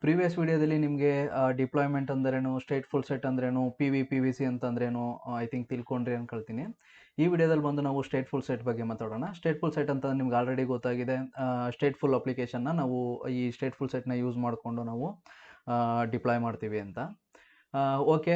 Previous ವಿಡಿಯೋದಲ್ಲಿ ನಿಮಗೆ deployment ಅಂದ್ರೇನು, ಸ್ಟೇಟ್ಫುಲ್ ಸೆಟ್ ಅಂದ್ರೇನು, ಪಿ ವಿ ಸಿ ಅಂತಂದ್ರೇನು ಐ ಥಿಂಕ್ ತಿಳ್ಕೊಂಡ್ರಿ ಅನ್ಕೊಳ್ತೀನಿ. ಈ ವಿಡಿಯೋದಲ್ಲಿ ಬಂದು ನಾವು ಸ್ಟೇಟ್ಫುಲ್ ಸೆಟ್ ಬಗ್ಗೆ ಮಾತಾಡೋಣ. ಸ್ಟೇಟ್ಫುಲ್ ಸೆಟ್ ಅಂತ ನಿಮ್ಗೆ ಆಲ್ರೆಡಿ ಗೊತ್ತಾಗಿದೆ. ಸ್ಟೇಟ್ಫುಲ್ ಅಪ್ಲಿಕೇಶನ್ನ ನಾವು ಈ ಸ್ಟೇಟ್ಫುಲ್ ಸೆಟ್ನ ಯೂಸ್ ಮಾಡಿಕೊಂಡು ನಾವು ಡಿಪ್ಲಾಯ್ ಮಾಡ್ತೀವಿ ಅಂತ. ಓಕೆ,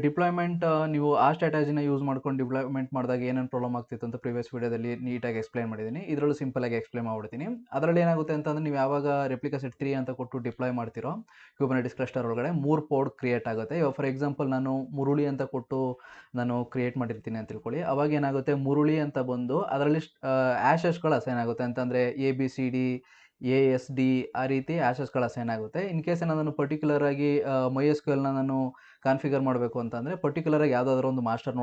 ಡಿಪ್ಲಾಯ್ಮೆಂಟ್ ನೀವು ಆ ಸ್ಟ್ರಾಟಜಿನ ಯೂಸ್ ಮಾಡ್ಕೊಂಡು ಡಿಪ್ಲಾಯ್ಮೆಂಟ್ ಮಾಡಿದಾಗ ಏನೇನು ಪ್ರಾಬ್ಲಮ್ ಆಗ್ತಿತ್ತು ಅಂತ ಪ್ರೀವಿಯಸ್ ವಿಡಿಯೋದಲ್ಲಿ ನೀಟಾಗಿ ಎಕ್ಸ್ಪ್ಲೈನ್ ಮಾಡಿದ್ದೀನಿ. ಇದರಲ್ಲೂ ಸಿಂಪಲಾಗಿ ಎಕ್ಸ್ಪ್ಲೈನ್ ಮಾಡ್ಬಿಡ್ತೀನಿ. ಅದರಲ್ಲಿ ಏನಾಗುತ್ತೆ ಅಂತಂದರೆ, ನೀವು ಯಾವಾಗ ರೆಪ್ಲಿಕಾ ಸೆಟ್ 3 ಅಂತ ಕೊಟ್ಟು ಡಿಪ್ಲಾಯ್ ಮಾಡ್ತಿರೋ ಕ್ಯೂಬರ್ನೆಟಿಸ್ ಕ್ಲಸ್ಟರ್ ಒಳಗಡೆ 3 ಪೋಡ್ ಕ್ರಿಯೇಟ್ ಆಗುತ್ತೆ. ಇವಾಗ ಫಾರ್ ಎಕ್ಸಾಂಪಲ್ ನಾನು ಮುರುಳಿ ಅಂತ ಕೊಟ್ಟು ನಾನು ಕ್ರಿಯೇಟ್ ಮಾಡಿರ್ತೀನಿ ಅಂತ ತಿಳ್ಕೊಳ್ಳಿ. ಅವಾಗ ಏನಾಗುತ್ತೆ, ಮುರುಳಿ ಅಂತ ಬಂದು ಅದರಲ್ಲಿ ಆ್ಯಶಸ್ಗಳು ಅಸೈನ್ ಆಗುತ್ತೆ. ಅಂತಂದರೆ ABCD ASD ಆ ರೀತಿ ಆ್ಯಶಸ್ಗಳು ಅಸೈನ್ ಆಗುತ್ತೆ. ಇನ್ ಕೇಸ್ ನಾನು ಪರ್ಟಿಕ್ಯುಲರ್ ಆಗಿ MySQLನ ನಾನು ಕಾನ್ಫಿಗರ್ ಮಾಡಬೇಕು ಅಂತಂದರೆ ಪರ್ಟಿಕ್ಯುಲರಾಗಿ ಯಾವುದಾದ್ರೂ ಒಂದು ಮಾಸ್ಟರ್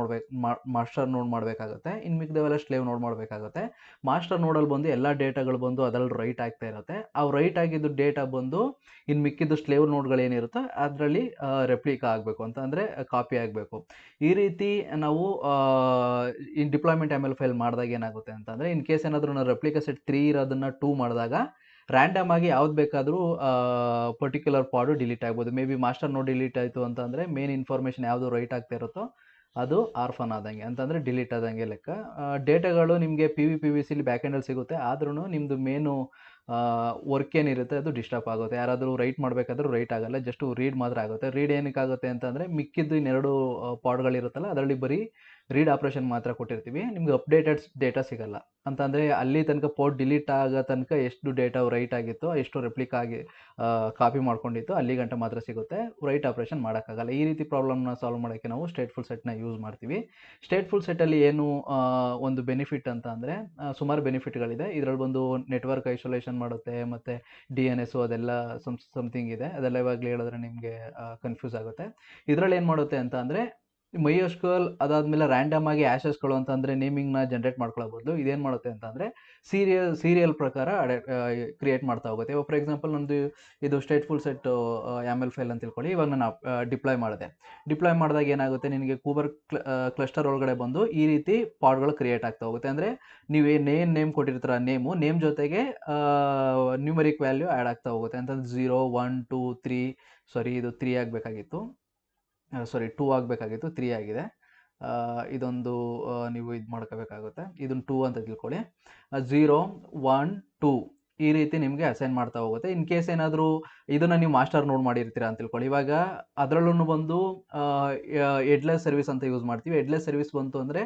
ನೋಡ್ ಮಾಡಬೇಕಾಗುತ್ತೆ. ಇನ್ನು ಮಿಕ್ಕಿದವೆಲ್ಲ ಸ್ಲೇವ್ ನೋಡ್ ಮಾಡಬೇಕಾಗುತ್ತೆ. ಮಾಸ್ಟರ್ ನೋಡಲ್ಲಿ ಬಂದು ಎಲ್ಲ ಡೇಟಾಗಳು ಬಂದು ಅದರಲ್ಲಿ ರೈಟ್ ಆಗ್ತಾ ಇರುತ್ತೆ. ಅವು ರೈಟ್ ಆಗಿದ್ದು ಡೇಟಾ ಬಂದು ಇನ್ನು ಮಿಕ್ಕಿದ್ದು ಸ್ಲೇವ್ ನೋಡ್ಗಳೇನಿರುತ್ತೋ ಅದರಲ್ಲಿ ರೆಪ್ಲಿಕಾ ಆಗಬೇಕು ಅಂತಂದರೆ ಕಾಪಿ ಆಗಬೇಕು. ಈ ರೀತಿ ನಾವು ಈ ಡಿಪ್ಲಾಯ್ಮೆಂಟ್ ML ಫೈಲ್ ಮಾಡಿದಾಗ ಏನಾಗುತ್ತೆ ಅಂತಂದರೆ, ಇನ್ ಕೇಸ್ ಏನಾದರೂ ನಾವು ರೆಪ್ಲಿಕಾ ಸೆಟ್ 3 ಇರೋದನ್ನು 2 ಮಾಡಿದಾಗ ರ್ಯಾಂಡಮ್ ಆಗಿ ಯಾವ್ದು ಬೇಕಾದರೂ ಪರ್ಟಿಕ್ಯುಲರ್ ಪಾಡು ಡಿಲೀಟ್ ಆಗ್ಬೋದು. ಮೇ ಬಿ ಮಾಸ್ಟರ್ ನೋಡ್ ಡಿಲೀಟ್ ಆಯಿತು ಅಂತಂದರೆ ಮೇನ್ ಇನ್ಫಾರ್ಮೇಷನ್ ಯಾವುದು ರೈಟ್ ಆಗ್ತಾ ಇರುತ್ತೋ ಅದು ಆರ್ಫನ್ ಆದಂಗೆ, ಅಂತಂದರೆ ಡಿಲೀಟ್ ಆದಂಗೆ ಲೆಕ್ಕ. ಡೇಟಾಗಳು ನಿಮಗೆ PV/PVC ಬ್ಯಾಕ್ ಎಂಡಲ್ಲಿ ಸಿಗುತ್ತೆ, ಆದ್ರೂ ನಿಮ್ಮದು ಮೇನು ವರ್ಕ್ ಏನಿರುತ್ತೆ ಅದು ಡಿಸ್ಟರ್ಬ್ ಆಗುತ್ತೆ. ಯಾರಾದರೂ ರೈಟ್ ಮಾಡಬೇಕಾದ್ರೂ ರೈಟ್ ಆಗಲ್ಲ, ಜಸ್ಟ್ ರೀಡ್ ಮಾತ್ರ ಆಗುತ್ತೆ. ರೀಡ್ ಏನಕ್ಕಾಗುತ್ತೆ ಅಂತಂದರೆ, ಮಿಕ್ಕಿದ್ದು ಇನ್ನೆರಡು ಪಾಡ್ಗಳಿರುತ್ತಲ್ಲ ಅದರಲ್ಲಿ ಬರೀ ರೀಡ್ ಆಪ್ರೇಷನ್ ಮಾತ್ರ ಕೊಟ್ಟಿರ್ತೀವಿ, ನಿಮ್ಗೆ ಅಪ್ಡೇಟೆಡ್ ಡೇಟಾ ಸಿಗಲ್ಲ. ಅಂತಂದರೆ ಅಲ್ಲಿ ತನಕ ಪೋರ್ಟ್ ಡಿಲೀಟ್ ಆಗೋ ತನಕ ಎಷ್ಟು ಡೇಟಾ ರೈಟ್ ಆಗಿತ್ತು, ಎಷ್ಟು ರೆಪ್ಲಿಕಾ ಆಗಿ ಕಾಪಿ ಮಾಡ್ಕೊಂಡಿತ್ತು ಅಲ್ಲಿ ಗಂಟ ಮಾತ್ರ ಸಿಗುತ್ತೆ, ರೈಟ್ ಆಪ್ರೇಷನ್ ಮಾಡೋಕ್ಕಾಗಲ್ಲ. ಈ ರೀತಿ ಪ್ರಾಬ್ಲಮ್ನ ಸಾಲ್ವ್ ಮಾಡೋಕ್ಕೆ ನಾವು ಸ್ಟೇಟ್ಫುಲ್ ಸೆಟ್ನ ಯೂಸ್ ಮಾಡ್ತೀವಿ. ಸ್ಟೇಟ್ಫುಲ್ ಸೆಟ್ಟಲ್ಲಿ ಏನು ಒಂದು ಬೆನಿಫಿಟ್ ಅಂತ ಅಂದರೆ, ಸುಮಾರು ಬೆನಿಫಿಟ್ಗಳಿದೆ. ಇದರಲ್ಲಿ ಬಂದು ನೆಟ್ವರ್ಕ್ ಐಸೋಲೇಷನ್ ಮಾಡುತ್ತೆ, ಮತ್ತು DNS ಅದೆಲ್ಲ ಸಮಥಿಂಗ್ ಇದೆ. ಅದೆಲ್ಲ ಇವಾಗಲೇ ಹೇಳಿದ್ರೆ ನಿಮಗೆ ಕನ್ಫ್ಯೂಸ್ ಆಗುತ್ತೆ. ಇದರಲ್ಲಿ ಏನು ಮಾಡುತ್ತೆ ಅಂತ ಅಂದರೆ, MySQL ಅದಾದಮೇಲೆ ರ್ಯಾಂಡಮ್ ಆಗಿ ಆ್ಯಶಸ್ಗಳು ಅಂತಂದರೆ ನೇಮಿಂಗ್ನ ಜನ್ರೇಟ್ ಮಾಡ್ಕೊಳ್ಳೋ ಬದಲು ಇದೇನು ಮಾಡುತ್ತೆ ಅಂತಂದರೆ ಸೀರಿಯಲ್ ಪ್ರಕಾರ ಕ್ರಿಯೇಟ್ ಮಾಡ್ತಾ ಹೋಗುತ್ತೆ. ಇವಾಗ ಫಾರ್ ಎಕ್ಸಾಂಪಲ್ ನಮ್ಮದು ಇದು ಸ್ಟೇಟ್ಫುಲ್ ಸೆಟ್ YAML ಫೈಲ್ ಅಂತ ತಿಳ್ಕೊಳ್ಳಿ. ಇವಾಗ ನಾನು ಡಿಪ್ಲಾಯ್ ಮಾಡಿದಾಗ ಏನಾಗುತ್ತೆ, ನಿನಗೆ ಕೂಬರ್ ಕ್ಲಸ್ಟರ್ ಒಳಗಡೆ ಬಂದು ಈ ರೀತಿ ಪಾಡ್ಗಳು ಕ್ರಿಯೇಟ್ ಆಗ್ತಾ ಹೋಗುತ್ತೆ. ಅಂದರೆ ನೀವು ನೇಮ್ ಕೊಟ್ಟಿರ್ತೀರ, ನೇಮ್ ಜೊತೆಗೆ ನ್ಯೂಮರಿಕ್ ವ್ಯಾಲ್ಯೂ ಆ್ಯಡ್ ಆಗ್ತಾ ಹೋಗುತ್ತೆ. ಅಂತಂದ್ರೆ 0 1 2 3 ಸಾರಿ ಇದು 3 ಆಗಬೇಕಾಗಿತ್ತು, 2 ಆಗಬೇಕಾಗಿತ್ತು, 3 ಆಗಿದೆ. ಇದೊಂದು ನೀವು ಇದು ಮಾಡ್ಕೋಬೇಕಾಗುತ್ತೆ. ಇದನ್ನು 2 ಅಂತ ತಿಳ್ಕೊಳ್ಳಿ. 0 1 2 ಈ ರೀತಿ ನಿಮಗೆ ಅಸೈನ್ ಮಾಡ್ತಾ ಹೋಗುತ್ತೆ. ಇನ್ ಕೇಸ್ ಏನಾದರೂ ಇದನ್ನು ನೀವು ಮಾಸ್ಟರ್ ನೋಡ್ ಮಾಡಿರ್ತೀರಾ ಅಂತ ತಿಳ್ಕೊಳ್ಳಿ. ಇವಾಗ ಅದರಲ್ಲೂ ಬಂದು ಹೆಡ್ಲೆಸ್ ಸರ್ವಿಸ್ ಅಂತ ಯೂಸ್ ಮಾಡ್ತೀವಿ. ಹೆಡ್ಲೆಸ್ ಸರ್ವಿಸ್ ಬಂತು ಅಂದರೆ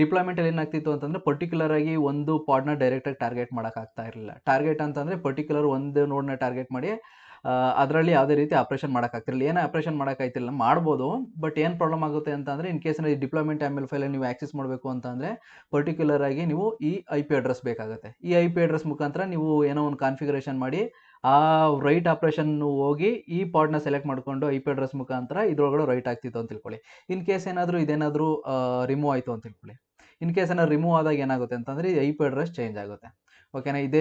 ಡಿಪ್ಲಾಯ್ಮೆಂಟಲ್ಲಿ ಏನಾಗ್ತಿತ್ತು ಅಂತಂದರೆ, ಪರ್ಟಿಕ್ಯುಲರ್ ಆಗಿ ಒಂದು ಪಾಡ್ನ ಡೈರೆಕ್ಟಾಗಿ ಟಾರ್ಗೆಟ್ ಮಾಡೋಕ್ಕಾಗ್ತಾ ಇರಲಿಲ್ಲ. ಟಾರ್ಗೆಟ್ ಅಂತಂದರೆ ಪರ್ಟಿಕ್ಯುಲರ್ ಒಂದು ನೋಡ್ನ ಟಾರ್ಗೆಟ್ ಮಾಡಿ ಅದರಲ್ಲಿ ಯಾವುದೇ ರೀತಿ ಆಪ್ರೇಷನ್ ಮಾಡೋಕ್ಕಾಗ್ತಿರಲಿಲ್ಲ. ಏನು ಆಪ್ರೇಷನ್ ಮಾಡೋಕ್ಕಾಗ್ತಿಲ್ಲ, ಮಾಡ್ಬೋದು, ಬಟ್ ಏನು ಪ್ರಾಬ್ಲಮ್ ಆಗುತ್ತೆ ಅಂತಂದರೆ, ಇನ್ ಕೇಸ್ ಈ ಡಿಪ್ಲಾಯ್ಮೆಂಟ್ ML ಫೈಲ್ ನೀವು ಆಕ್ಸೆಸ್ ಮಾಡಬೇಕು ಅಂತಂದರೆ ಪರ್ಟಿಕ್ಯುಲರ್ ಆಗಿ ನೀವು ಈ IP ಅಡ್ರೆಸ್ ಬೇಕಾಗುತ್ತೆ. ಈ IP ಅಡ್ರೆಸ್ ಮುಖಾಂತರ ನೀವು ಏನೋ ಒಂದು ಕಾನ್ಫಿಗರೇಷನ್ ಮಾಡಿ ಆ ರೈಟ್ ಆಪ್ರೇಷನ್ ಹೋಗಿ ಈ ಪಾಡ್ನ ಸೆಲೆಕ್ಟ್ ಮಾಡಿಕೊಂಡು IP ಅಡ್ರೆಸ್ ಮುಖಾಂತರ ಇದ್ರೊಳಗಡೆ ರೈಟ್ ಆಗ್ತಿತ್ತು ಅಂತ ತಿಳ್ಕೊಳ್ಳಿ. ಇನ್ ಕೇಸ್ ಇದೇನಾದರೂ ರಿಮೂವ್ ಆಯಿತು ಅಂತ ತಿಳ್ಕೊಳ್ಳಿ. ಇನ್ ಕೇಸ್ ರಿಮೂವ್ ಆದಾಗ ಏನಾಗುತ್ತೆ ಅಂತಂದರೆ ಈ IP ಅಡ್ರೆಸ್ ಚೇಂಜ್ ಆಗುತ್ತೆ. ಓಕೆನಾ? ಇದೇ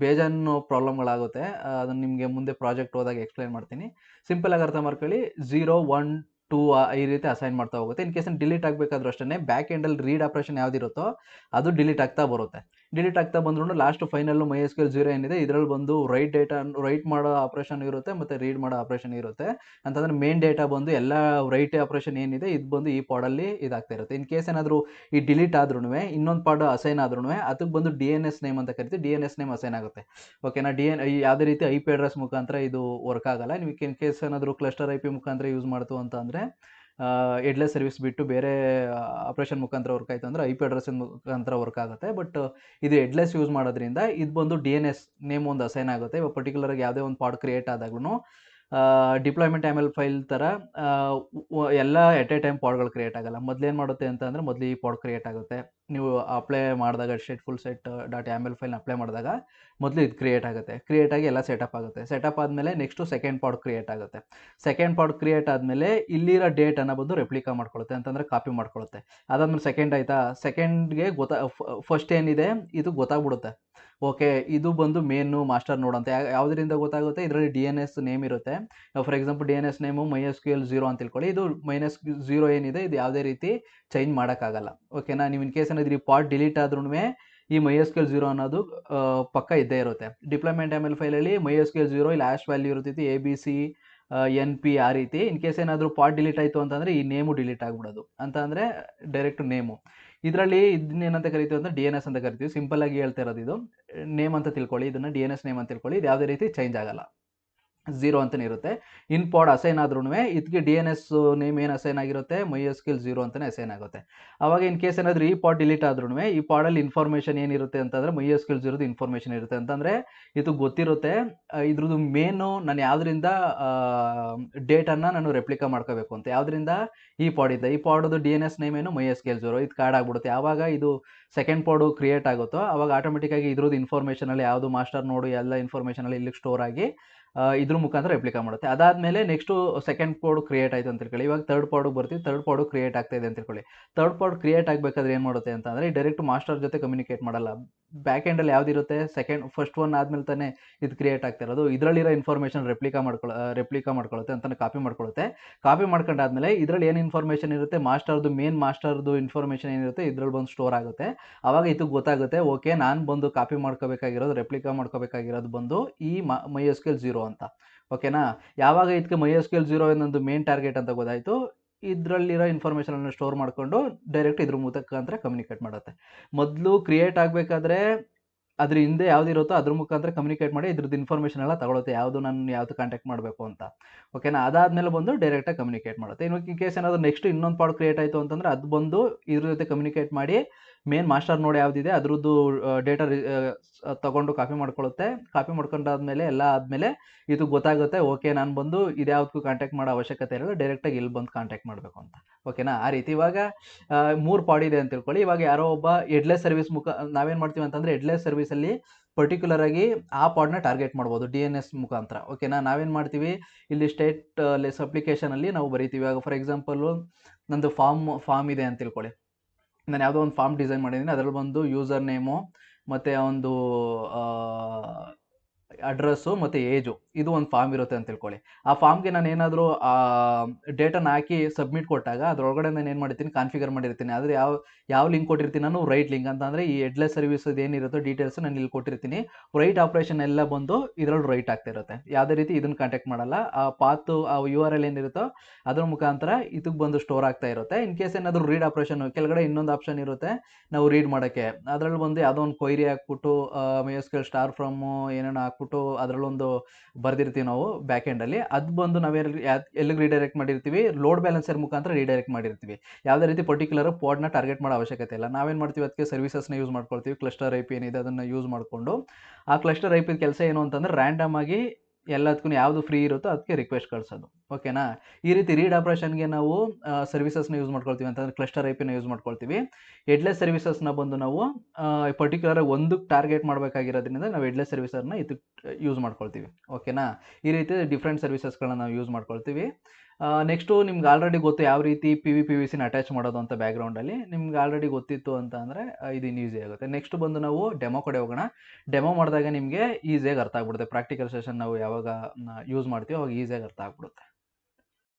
ಬೇಜಾನು ಪ್ರಾಬ್ಲಮ್ಗಳಾಗುತ್ತೆ. ಅದನ್ನು ನಿಮಗೆ ಮುಂದೆ ಪ್ರಾಜೆಕ್ಟ್ ಹೋದಾಗ ಎಕ್ಸ್ಪ್ಲೈನ್ ಮಾಡ್ತೀನಿ. ಸಿಂಪಲಾಗಿ ಅರ್ಥ ಮಾಡ್ಕೊಳ್ಳಿ. 0 1 2 ಈ ರೀತಿ ಅಸೈನ್ ಮಾಡ್ತಾ ಹೋಗುತ್ತೆ. ಇನ್ ಕೇಸ್ ಡಿಲೀಟ್ ಆಗಬೇಕಾದ್ರೂ ಅಷ್ಟೇ ಬ್ಯಾಕ್ ಎಂಡಲ್ಲಿ ರೀಡ್ ಆಪ್ರೇಷನ್ ಯಾವುದಿರುತ್ತೋ ಅದು ಡಿಲೀಟ್ ಆಗ್ತಾ ಬರುತ್ತೆ. ಡಿಲೀಟ್ ಆಗ್ತಾ ಬಂದ್ರೂ ಲಾಸ್ಟ್ ಫೈನಲ್ಲು MySQL 0 ಏನಿದೆ ಇದರಲ್ಲಿ ಬಂದು ರೈಟ್ ಮಾಡೋ ಆಪ್ರೇಷನ್ ಇರುತ್ತೆ, ಮತ್ತು ರೀಡ್ ಮಾಡೋ ಆಪ್ರೇಷನ್ ಇರುತ್ತೆ. ಅಂತಂದರೆ ಮೇನ್ ಡೇಟಾ ಬಂದು ಎಲ್ಲ ರೈಟ್ ಆಪ್ರೇಷನ್ ಏನಿದೆ ಇದು ಬಂದು ಈ ಪಾಡಲ್ಲಿ ಇದಾಗ್ತಾ ಇರುತ್ತೆ. ಇನ್ ಕೇಸ್ ಏನಾದರೂ ಈ ಡಿಲೀಟ್ ಆದ್ರೂ ಇನ್ನೊಂದು ಪಾಡ್ ಅಸೈನ್ ಆದ್ರೂ ಅದಕ್ಕೆ ಬಂದು DNS ನೇಮ್ ಅಂತ ಕರಿತೀವಿ. DNS ನೇಮ್ ಅಸೈನ್ ಆಗುತ್ತೆ. ಓಕೆನಾ? ಯಾವುದೇ ರೀತಿ IP ಅಡ್ರೆಸ್ ಮುಖಾಂತರ ಇದು ವರ್ಕ್ ಆಗಲ್ಲ. ನೀವು ಇನ್ ಕೇಸ್ ಏನಾದರೂ ಕ್ಲಸ್ಟರ್ IP ಮುಖಾಂತರ ಯೂಸ್ ಮಾಡ್ತು ಅಂತ ಅಂದರೆ ಹೆಡ್ಲೆಸ್ ಸರ್ವಿಸ್ ಬಿಟ್ಟು ಬೇರೆ ಆಪ್ರೇಷನ್ ಮುಖಾಂತರ ವರ್ಕ್ ಆಯಿತು ಅಂದರೆ IP ಅಡ್ರೆಸ್ ಮುಖಾಂತರ ವರ್ಕ್ ಆಗುತ್ತೆ. ಬಟ್ ಇದು ಹೆಡ್ಲೆಸ್ ಯೂಸ್ ಮಾಡೋದ್ರಿಂದ ಇದು ಬಂದು DNS ನೇಮ್ ಒಂದು ಅಸೈನ್ ಆಗುತ್ತೆ. ಇವಾಗ ಪರ್ಟಿಕ್ಯುಲರ್ ಆಗಿ ಯಾವುದೇ ಒಂದು ಪಾಡ್ ಕ್ರಿಯೇಟ್ ಆದಾಗ್ಲೂ ಡಿಪ್ಲಾಯ್ಮೆಂಟ್ ML ಫೈಲ್ ಥರ ಎಲ್ಲ ಎಟ್ ಎ ಟೈಮ್ ಪಾಡ್ಗಳು ಕ್ರಿಯೇಟ್ ಆಗಲ್ಲ. ಮೊದಲೇನು ಮಾಡುತ್ತೆ ಅಂತಂದರೆ, ಮೊದಲು ಈ ಪಾಡ್ ಕ್ರಿಯೇಟ್ ಆಗುತ್ತೆ. ನೀವು ಅಪ್ಲೈ ಮಾಡಿದಾಗ ಸ್ಟೇಟ್ಫುಲ್ ಸೆಟ್ .YAML ಫೈಲ್ನ ಅಪ್ಲೈ ಮಾಡಿದಾಗ ಮೊದಲು ಇದು ಕ್ರಿಯೇಟ್ ಆಗುತ್ತೆ. ಕ್ರಿಯೇಟ್ ಆಗಿ ಎಲ್ಲ ಸೆಟಪ್ ಆಗುತ್ತೆ. ಸೆಟಪ್ ಆದಮೇಲೆ ನೆಕ್ಸ್ಟು ಸೆಕೆಂಡ್ ಪಾಡ್ ಕ್ರಿಯೇಟ್ ಆಗುತ್ತೆ. ಸೆಕೆಂಡ್ ಪಾಡ್ ಕ್ರಿಯೇಟ್ ಆದಮೇಲೆ ಇಲ್ಲಿರೋ ಡೇಟನ್ನು ಬಂದು ರೆಪ್ಲಿಕಾ ಮಾಡ್ಕೊಳ್ಳುತ್ತೆ, ಅಂತಂದರೆ ಕಾಪಿ ಮಾಡ್ಕೊಳ್ಳುತ್ತೆ. ಅದಾದ್ಮೇಲೆ ಸೆಕೆಂಡ್ ಆಯಿತಾ, ಸೆಕೆಂಡ್ಗೆ ಫಸ್ಟ್ ಏನಿದೆ ಇದು ಗೊತ್ತಾಗ್ಬಿಡುತ್ತೆ. ಓಕೆ, ಇದು ಬಂದು ಮೇನು ಮಾಸ್ಟರ್ ನೋಡ್ ಅಂತ ಯಾವುದರಿಂದ ಗೊತ್ತಾಗುತ್ತೆ, ಇದರಲ್ಲಿ DNS ನೇಮ್ ಇರುತ್ತೆ. For example DNS name MySQL 0 ಅಂತ ತಿಳ್ಕೊಳ್ಳಿ. ಇದು -0 ಏನಿದೆ ಇದು ಯಾವುದೇ ರೀತಿ ಚೇಂಜ್ ಮಾಡೋಕ್ಕಾಗಲ್ಲ. ಓಕೆನಾ? ನೀವು ಇನ್ ಕೇಸ್ ಏನಾದರೂ ಈ ಪಾಡ್ ಡಿಲೀಟ್ ಆದ್ರೂ ಈ MySQL 0 ಅನ್ನೋದು ಪಕ್ಕ ಇದ್ದೇ ಇರುತ್ತೆ. ಡಿಪ್ಲಾಯ್ಮೆಂಟ್ YAML ಫೈಲಲ್ಲಿ MySQL 0 ಇಲ್ಲಿ ಹ್ಯಾಶ್ ವ್ಯಾಲ್ಯೂ ಇರ್ತೈತಿ ABC NP ಆ ರೀತಿ. ಇನ್ ಕೇಸ್ ಏನಾದರೂ ಪಾಡ್ ಡಿಲೀಟ್ ಆಯಿತು ಅಂತಂದರೆ ಈ ನೇಮು ಡಿಲೀಟ್ ಆಗಿಬಿಡೋದು ಅಂತ ಅಂದರೆ ಡೈರೆಕ್ಟ್ ನೇಮು. ಇದರಲ್ಲಿ ಇದನ್ನೇನಂತ ಕರಿತೀವಿ ಅಂದರೆ DNS ಅಂತ ಕರಿತೀವಿ. ಸಿಂಪಲ್ ಆಗಿ ಹೇಳ್ತಾ ಇರೋದು ಇದು ನೇಮ್ ಅಂತ ತಿಳ್ಕೊಳ್ಳಿ, ಇದನ್ನು DNS ನೇಮ್ ಅಂತ ತಿಳ್ಕೊಳ್ಳಿ. ಇದು ಯಾವುದೇ ರೀತಿ ಚೇಂಜ್ ಆಗಲ್ಲ, 0 ಅಂತಲೇ ಇರುತ್ತೆ. ಇನ್ ಪಾಡ್ ಅಸೈನ್ ಆದ್ರೂ ಇದಕ್ಕೆ DNS ನೇಮ್ ಏನು ಅಸೈನ್ ಆಗಿರುತ್ತೆ MySQL 0 ಅಂತಲೇ ಅಸೈನ್ ಆಗುತ್ತೆ. ಆವಾಗ ಇನ್ ಕೇಸ್ ಏನಾದರೂ ಈ ಪಾಡ್ ಡಿಲೀಟ್ ಆದ್ರೂ ಈ ಪಾಡಲ್ಲಿ ಇನ್ಫಾರ್ಮೇಷನ್ ಏನಿರುತ್ತೆ ಅಂತಂದರೆ MySQL 0 ಇನ್ಫಾರ್ಮೇಷನ್ ಇರುತ್ತೆ. ಅಂತಂದರೆ ಇದು ಗೊತ್ತಿರುತ್ತೆ ಇದ್ರದ್ದು ಮೇನು ನಾನು ಯಾವುದರಿಂದ ಡೇಟನ್ನು ನಾನು ರೆಪ್ಲಿಕಾ ಮಾಡ್ಕೋಬೇಕು ಅಂತ, ಯಾವುದರಿಂದ ಈ ಪಾಡಿಂದ. ಈ ಪಾಡೋದು DNS ನೇಮ್ ಏನು MySQL 0 ಇದು ಕಾರ್ಡ್ ಆಗ್ಬಿಡುತ್ತೆ. ಯಾವಾಗ ಇದು ಸೆಕೆಂಡ್ ಪಾಡು ಕ್ರಿಯೇಟ್ ಆಗುತ್ತೋ ಅವಾಗ ಆಟೋಮೆಟಿಕ್ಕಾಗಿ ಇದ್ರದ್ದು ಇನ್ಫಾರ್ಮೇಷನಲ್ಲಿ ಯಾವುದು ಮಾಸ್ಟರ್ ನೋಡು ಎಲ್ಲ ಇನ್ಫಾರ್ಮೇಷನಲ್ಲಿ ಇಲ್ಲಿಗೆ ಸ್ಟೋರ್ ಆಗಿ ಇದ್ರ ಮುಖಾಂತರ ರೆಪ್ಲಿಕಾ ಮಾಡುತ್ತೆ. ಅದಾದಮೇಲೆ ನೆಕ್ಸ್ಟು ಸೆಕೆಂಡ್ ಪಾಡು ಕ್ರಿಯೇಟ್ ಆಯಿತು ಅಂತ ತಿಳ್ಕೊಳ್ಳಿ. ಇವಾಗ ಥರ್ಡ್ ಪಾಡಿಗೆ ಬರ್ತೀವಿ, ಥರ್ಡ್ ಪಾಡು ಕ್ರಿಯೇಟ್ ಆಗ್ತಾ ಇದೆ ಅಂತ ತಿಳ್ಕೊಳ್ಳಿ. ಥರ್ಡ್ ಪಾಡ್ ಕ್ರಿಯೇಟ್ ಆಗಬೇಕಾದ್ರೆ ಏನು ಮಾಡುತ್ತೆ ಅಂತಂದರೆ ಡೈರೆಕ್ಟ್ ಮಾಸ್ಟರ್ ಜೊತೆ ಕಮ್ಯುನಿಕೇಟ್ ಮಾಡಲ್ಲ. ಬ್ಯಾಕ್ ಎಂಡಲ್ಲಿ ಯಾವುದಿರುತ್ತೆ ಫಸ್ಟ್ ಒನ್ ಆದಮೇಲೆ ತಾನೇ ಇದು ಕ್ರಿಯೇಟ್ ಆಗ್ತಿರೋದು. ಇದರಲ್ಲಿರೋ ಇನ್ಫಾರ್ಮೇಷನ್ ರೆಪ್ಲಿಕಾ ಮಾಡ್ಕೊಳ್ಳುತ್ತೆ ಅಂತಲೇ ಕಾಪಿ ಮಾಡ್ಕೊಳ್ಳುತ್ತೆ. ಕಾಪಿ ಮಾಡ್ಕೊಂಡಾದ್ಮೇಲೆ ಇದರಲ್ಲಿ ಏನು ಇನ್ಫಾರ್ಮೇಷನ್ ಇರುತ್ತೆ ಮಾಸ್ಟರ್ದು ಇನ್ಫಾರ್ಮೇಷನ್ ಏನಿರುತ್ತೆ ಇದರಲ್ಲಿ ಬಂದು ಸ್ಟೋರ್ ಆಗುತ್ತೆ. ಆವಾಗ ಇದು ಗೊತ್ತಾಗುತ್ತೆ, ಓಕೆ ನಾನು ಬಂದು ಕಾಪಿ ಮಾಡ್ಕೋಬೇಕಾಗಿರೋದು ರೆಪ್ಲಿಕಾ ಮಾಡ್ಕೋಬೇಕಾಗಿರೋದು ಬಂದು ಈ MySQL 0 ಅಂತ. ಓಕೆನಾ. ಯಾವಾಗ ಇದಕ್ಕೆ MySQL 0 ಏನೊಂದು ಮೇನ್ ಟಾರ್ಗೆಟ್ ಅಂತ ಗೊತ್ತಾಯಿತು, ಇದರಲ್ಲಿರೋ ಇನ್ಫಾರ್ಮೇಷನನ್ನು ಸ್ಟೋರ್ ಮಾಡಿಕೊಂಡು ಡೈರೆಕ್ಟ್ ಇದ್ರ ಮುಖಾಂತರ ಕಮ್ಯುನಿಕೇಟ್ ಮಾಡುತ್ತೆ. ಮೊದಲು ಕ್ರಿಯೇಟ್ ಆಗಬೇಕಾದ್ರೆ ಅದ್ರ ಹಿಂದೆ ಯಾವುದಿರುತ್ತೋ ಅದ್ರ ಮುಖಾಂತರ ಕಮ್ಯುನಿಕೇಟ್ ಮಾಡಿ ಇದ್ರದ್ದು ಇನ್ಫಾರ್ಮೇಷನ್ ಎಲ್ಲ ತಗೊಳುತ್ತೆ, ಯಾವುದು ಕಾಂಟ್ಯಾಕ್ಟ್ ಮಾಡಬೇಕು ಅಂತ. ಓಕೆನಾ. ಅದಾದಮೇಲೆ ಬಂದು ಡೈರೆಕ್ಟಾಗಿ ಕಮ್ಯುನಿಕೇಟ್ ಮಾಡುತ್ತೆ. ಇನ್ನು ಇನ್ ಕೇಸ್ ಏನಾದರೂ ನೆಕ್ಸ್ಟ್ ಇನ್ನೊಂದು ಪಾಡ್ ಕ್ರಿಯೇಟ್ ಆಯಿತು ಅಂತಂದರೆ ಅದು ಬಂದು ಇದ್ರ ಜೊತೆ ಕಮ್ಯುನಿಕೇಟ್ ಮಾಡಿ ಮೇನ್ ಮಾಸ್ಟರ್ ನೋಡ್ ಯಾವುದಿದೆ ಅದ್ರದ್ದು ಡೇಟಾ ತಗೊಂಡು ಕಾಪಿ ಮಾಡ್ಕೊಳ್ಳುತ್ತೆ. ಕಾಪಿ ಮಾಡ್ಕೊಂಡಾದ್ಮೇಲೆ ಎಲ್ಲ ಆದಮೇಲೆ ಇದು ಗೊತ್ತಾಗುತ್ತೆ, ಓಕೆ ನಾನು ಬಂದು ಇದ್ಯಾವುದಕ್ಕೂ ಕಾಂಟ್ಯಾಕ್ಟ್ ಮಾಡೋ ಅವಶ್ಯಕತೆ ಇರಲ್ಲ, ಡೈರೆಕ್ಟಾಗಿ ಇಲ್ಲಿ ಬಂದು ಕಾಂಟ್ಯಾಕ್ಟ್ ಮಾಡಬೇಕು ಅಂತ. ಓಕೆನಾ. ಆ ರೀತಿ ಇವಾಗ 3 ಪಾಡ್ ಇದೆ ಅಂತ ತಿಳ್ಕೊಳ್ಳಿ. ಇವಾಗ ಯಾರೋ ಒಬ್ಬ ಹೆಡ್ಲೆಸ್ ಸರ್ವಿಸ್ ನಾವೇನು ಮಾಡ್ತೀವಿ ಅಂತಂದರೆ ಹೆಡ್ಲೆಸ್ ಸರ್ವಿಸಲ್ಲಿ ಪರ್ಟಿಕ್ಯುಲರ್ ಆಗಿ ಆ ಪಾಡ್ನ ಟಾರ್ಗೆಟ್ ಮಾಡ್ಬೋದು DNS ಮುಖಾಂತರ. ಓಕೆನಾ. ನಾವೇನು ಮಾಡ್ತೀವಿ ಇಲ್ಲಿ ಸ್ಟೇಟ್ಲೆಸ್ ಅಪ್ಲಿಕೇಶನಲ್ಲಿ ನಾವು ಬರೀತೀವಿ. ಇವಾಗ ಫಾರ್ ಎಕ್ಸಾಂಪಲ್ಲು ನಂದು ಫಾರ್ಮ್ ಇದೆ ಅಂತ ತಿಳ್ಕೊಳ್ಳಿ. ನಾನು ಯಾವುದೋ ಒಂದು ಫಾರ್ಮ್ ಡಿಸೈನ್ ಮಾಡಿದ್ದೀನಿ, ಅದರಲ್ಲಿ ಬಂದು ಯೂಸರ್ ನೇಮು ಮತ್ತು ಒಂದು ಅಡ್ರೆಸ್ಸು ಮತ್ತು ಏಜು ಇದು ಒಂದು ಫಾರ್ಮ್ ಇರುತ್ತೆ ಅಂತ ತಿಳ್ಕೊಳ್ಳಿ. ಆ ಫಾರ್ಮ್ಗೆ ನಾನು ಏನಾದರೂ ಡೇಟಾನ ಹಾಕಿ ಸಬ್ಮಿಟ್ ಕೊಟ್ಟಾಗ ಅದರೊಳಗಡೆ ನಾನು ಏನು ಮಾಡಿರ್ತೀನಿ ಕಾನ್ಫಿಗರ್ ಮಾಡಿರ್ತೀನಿ. ಆದರೆ ಯಾವ ಲಿಂಕ್ ಕೊಟ್ಟಿರ್ತೀನಿ ನಾನು ರೈಟ್ ಲಿಂಕ್ ಅಂತ. ಅಂದರೆ ಈ ಹೆಡ್ಲೆಸ್ ಸರ್ವಿಸಸ್ ಏನಿರುತ್ತೋ ಡೀಟೇಲ್ಸ್ ನಾನು ಇಲ್ಲಿ ಕೊಟ್ಟಿರ್ತೀನಿ. ರೈಟ್ ಆಪ್ರೇಷನ್ ಎಲ್ಲ ಬಂದು ಇದರಲ್ಲಿ ರೈಟ್ ಆಗ್ತಾ ಇರುತ್ತೆ. ಯಾವುದೇ ರೀತಿ ಇದನ್ನು ಕಾಂಟ್ಯಾಕ್ಟ್ ಮಾಡಲ್ಲ. ಆ ಪಾತು ಆ URL ಏನಿರುತ್ತೋ ಅದ್ರ ಮುಖಾಂತರ ಇದಕ್ಕೆ ಬಂದು ಸ್ಟೋರ್ ಆಗ್ತಾ ಇರುತ್ತೆ. ಇನ್ ಕೇಸ್ ಏನಾದರೂ ರೀಡ್ ಆಪ್ರೇಷನ್ ಕೆಳಗಡೆ ಇನ್ನೊಂದು ಆಪ್ಷನ್ ಇರುತ್ತೆ ನಾವು ರೀಡ್ ಮಾಡೋಕ್ಕೆ. ಅದರಲ್ಲಿ ಬಂದು ಯಾವುದೋ ಒಂದು ಕೊಯ್ರಿ ಹಾಕ್ಬಿಟ್ಟು MySQL ಸ್ಟಾರ್ ಫ್ರಮ್ ಏನೇನೋ ಹಾಕ್ಬಿಟ್ಟು ಅದರಲ್ಲೊಂದು ಬರ್ದಿರ್ತೀವಿ ನಾವು ಬ್ಯಾಕ್ ಎಂಡಲ್ಲಿ. ಅದು ಬಂದು ಎಲ್ಲಿಗೆ ರೀಡೈರೆಕ್ಟ್ ಮಾಡಿರ್ತೀವಿ ಲೋಡ್ ಬ್ಯಾಲೆನ್ಸರ್ ಮುಖಾಂತರ ರೀಡೈರೆಕ್ಟ್ ಮಾಡಿರ್ತೀವಿ. ಯಾವುದೇ ರೀತಿ ಪರ್ಟಿಕ್ಯುಲರ್ ಪಾಡ್ನ ಟಾರ್ಗೆಟ್ ಮಾಡೋ ಅವಶ್ಯಕತೆ ಇಲ್ಲ. ನಾವೇನು ಮಾಡ್ತೀವಿ ಅದಕ್ಕೆ ಸರ್ವಿಸಸ್ನ ಯೂಸ್ ಮಾಡ್ಕೊಳ್ತೀವಿ. ಕ್ಲಸ್ಟರ್ IP ಏನಿದೆ ಅದನ್ನು ಯೂಸ್ ಮಾಡಿಕೊಂಡು ಆ ಕ್ಲಸ್ಟರ್ IP ಕೆಲಸ ಏನು ಅಂತಂದರೆ ರ್ಯಾಂಡಮ್ ಆಗಿ ಎಲ್ಲದಕ್ಕೂ ಯಾವುದು ಫ್ರೀ ಇರುತ್ತೋ ಅದಕ್ಕೆ ರಿಕ್ವೆಸ್ಟ್ ಕಳಿಸೋದು. ಓಕೆನಾ. ಈ ರೀತಿ ರೀಡ್ ಆಪ್ರೇಷನ್ಗೆ ನಾವು ಸರ್ವಿಸಸ್ನ ಯೂಸ್ ಮಾಡ್ಕೊಳ್ತೀವಿ ಅಂತಂದರೆ ಕ್ಲಸ್ಟರ್ IPನ ಯೂಸ್ ಮಾಡ್ಕೊಳ್ತೀವಿ. ಹೆಡ್ಲೆಸ್ ಸರ್ವಿಸಸ್ನ ಬಂದು ನಾವು ಪರ್ಟಿಕ್ಯುಲರ್ ಒಂದಕ್ಕೆ ಟಾರ್ಗೆಟ್ ಮಾಡಬೇಕಾಗಿರೋದ್ರಿಂದ ನಾವು ಹೆಡ್ಲೆಸ್ ಸರ್ವಿಸರ್ನ ಇದಕ್ಕೆ ಯೂಸ್ ಮಾಡ್ಕೊಳ್ತೀವಿ. ಓಕೆನಾ. ಈ ರೀತಿ ಡಿಫ್ರೆಂಟ್ ಸರ್ವಿಸಸ್ಗಳನ್ನ ನಾವು ಯೂಸ್ ಮಾಡ್ಕೊಳ್ತೀವಿ. ನೆಕ್ಸ್ಟು ನಿಮ್ಗೆ ಆಲ್ರೆಡಿ ಗೊತ್ತು ಯಾವ ರೀತಿ PVPVCನ ಅಟ್ಯಾಚ್ ಮಾಡೋದು ಅಂತ ಬ್ಯಾಕ್ಗ್ರೌಂಡಲ್ಲಿ ನಿಮ್ಗೆ ಆಲ್ರೆಡಿ ಗೊತ್ತಿತ್ತು ಅಂತ ಅಂದರೆ ಇದು ಇನ್ನು ಈಸಿ ಆಗುತ್ತೆ. ನೆಕ್ಸ್ಟ್ ಬಂದು ನಾವು ಡೆಮೋ ಕಡೆ ಹೋಗೋಣ. ಡೆಮೋ ಮಾಡಿದಾಗ ನಿಮಗೆ ಈಸಿಯಾಗಿ ಅರ್ಥ ಆಗ್ಬಿಡುತ್ತೆ. ಪ್ರಾಕ್ಟಿಕಲ್ ಸೆಷನ್ ನಾವು ಯಾವಾಗ ಯೂಸ್ ಮಾಡ್ತೀವಿ ಅವಾಗ ಈಸಿಯಾಗಿ ಅರ್ಥ ಆಗ್ಬಿಡುತ್ತೆ.